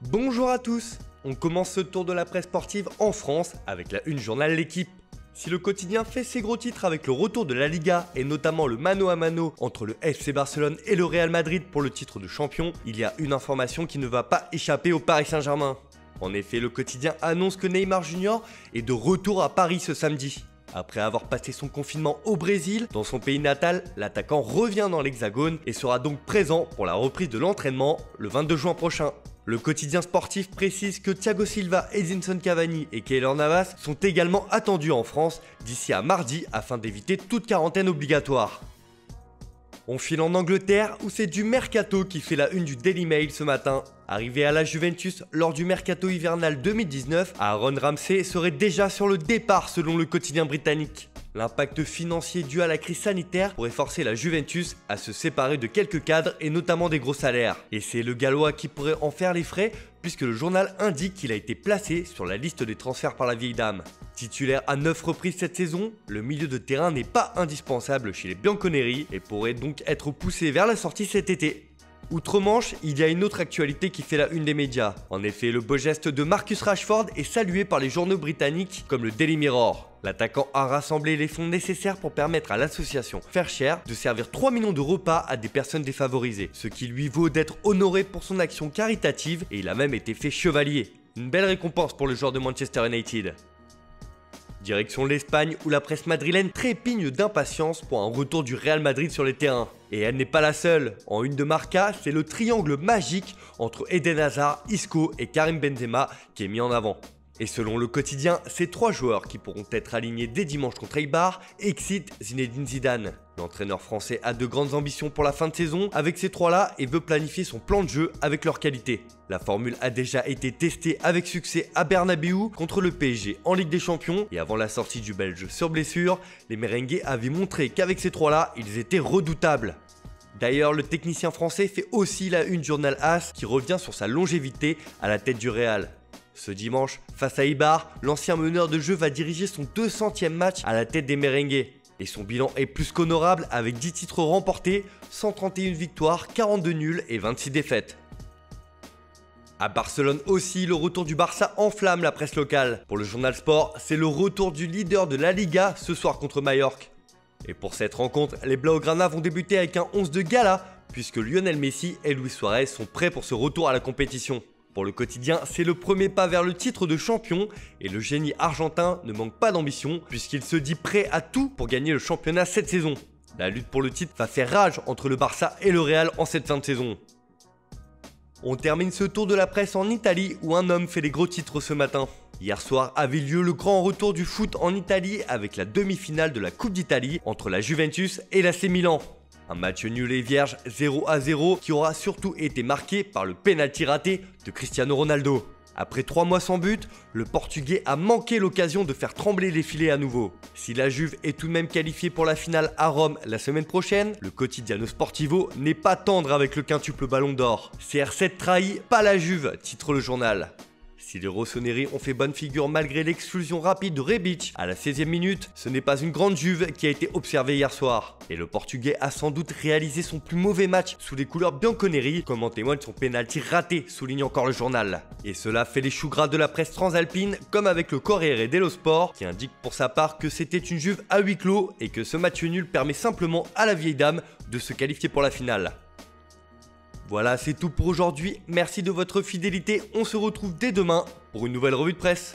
Bonjour à tous. On commence ce tour de la presse sportive en France avec la une journal L'Équipe. Si le quotidien fait ses gros titres avec le retour de la Liga et notamment le mano à mano entre le FC Barcelone et le Real Madrid pour le titre de champion, il y a une information qui ne va pas échapper au Paris Saint-Germain. En effet, le quotidien annonce que Neymar Jr est de retour à Paris ce samedi. Après avoir passé son confinement au Brésil, dans son pays natal, l'attaquant revient dans l'Hexagone et sera donc présent pour la reprise de l'entraînement le 22 juin prochain. Le quotidien sportif précise que Thiago Silva, Edinson Cavani et Keylor Navas sont également attendus en France d'ici à mardi afin d'éviter toute quarantaine obligatoire. On file en Angleterre où c'est du mercato qui fait la une du Daily Mail ce matin. Arrivé à la Juventus lors du mercato hivernal 2019, Aaron Ramsey serait déjà sur le départ selon le quotidien britannique. L'impact financier dû à la crise sanitaire pourrait forcer la Juventus à se séparer de quelques cadres et notamment des gros salaires. Et c'est le Gallois qui pourrait en faire les frais puisque le journal indique qu'il a été placé sur la liste des transferts par la vieille dame. Titulaire à 9 reprises cette saison, le milieu de terrain n'est pas indispensable chez les Bianconeri et pourrait donc être poussé vers la sortie cet été. Outre-Manche, il y a une autre actualité qui fait la une des médias. En effet, le beau geste de Marcus Rashford est salué par les journaux britanniques comme le Daily Mirror. L'attaquant a rassemblé les fonds nécessaires pour permettre à l'association Fair Share de servir 3 millions de repas à des personnes défavorisées, ce qui lui vaut d'être honoré pour son action caritative et il a même été fait chevalier. Une belle récompense pour le joueur de Manchester United. Direction l'Espagne où la presse madrilène trépigne d'impatience pour un retour du Real Madrid sur les terrains. Et elle n'est pas la seule. En une de Marca, c'est le triangle magique entre Eden Hazard, Isco et Karim Benzema qui est mis en avant. Et selon le quotidien, ces 3 joueurs qui pourront être alignés dès dimanche contre Eibar excitent Zinedine Zidane. L'entraîneur français a de grandes ambitions pour la fin de saison avec ces 3-là et veut planifier son plan de jeu avec leur qualité. La formule a déjà été testée avec succès à Bernabéu contre le PSG en Ligue des Champions et avant la sortie du Belge sur blessure, les merengues avaient montré qu'avec ces 3-là, ils étaient redoutables. D'ailleurs, le technicien français fait aussi la une du journal AS qui revient sur sa longévité à la tête du Real. Ce dimanche, face à Eibar, l'ancien meneur de jeu va diriger son 200e match à la tête des merengues. Et son bilan est plus qu'honorable avec 10 titres remportés, 131 victoires, 42 nuls et 26 défaites. À Barcelone aussi, le retour du Barça enflamme la presse locale. Pour le journal Sport, c'est le retour du leader de la Liga ce soir contre Majorque. Et pour cette rencontre, les Blaugrana vont débuter avec un 11 de gala, puisque Lionel Messi et Luis Suarez sont prêts pour ce retour à la compétition. Pour le quotidien, c'est le premier pas vers le titre de champion et le génie argentin ne manque pas d'ambition puisqu'il se dit prêt à tout pour gagner le championnat cette saison. La lutte pour le titre va faire rage entre le Barça et le Real en cette fin de saison. On termine ce tour de la presse en Italie où un homme fait les gros titres ce matin. Hier soir avait lieu le grand retour du foot en Italie avec la demi-finale de la Coupe d'Italie entre la Juventus et l'AC Milan. Un match nul et vierge 0-0 qui aura surtout été marqué par le pénalty raté de Cristiano Ronaldo. Après 3 mois sans but, le Portugais a manqué l'occasion de faire trembler les filets à nouveau. Si la Juve est tout de même qualifiée pour la finale à Rome la semaine prochaine, le Quotidiano Sportivo n'est pas tendre avec le quintuple ballon d'or. CR7 trahit, pas la Juve, titre le journal. Si les Rossoneri ont fait bonne figure malgré l'exclusion rapide de Rebic à la 16e minute, ce n'est pas une grande Juve qui a été observée hier soir. Et le Portugais a sans doute réalisé son plus mauvais match sous les couleurs bianconeri, comme en témoigne son pénalty raté, souligne encore le journal. Et cela fait les choux gras de la presse transalpine, comme avec le Corriere dello Sport, qui indique pour sa part que c'était une Juve à huis clos et que ce match nul permet simplement à la vieille dame de se qualifier pour la finale. Voilà, c'est tout pour aujourd'hui. Merci de votre fidélité. On se retrouve dès demain pour une nouvelle revue de presse.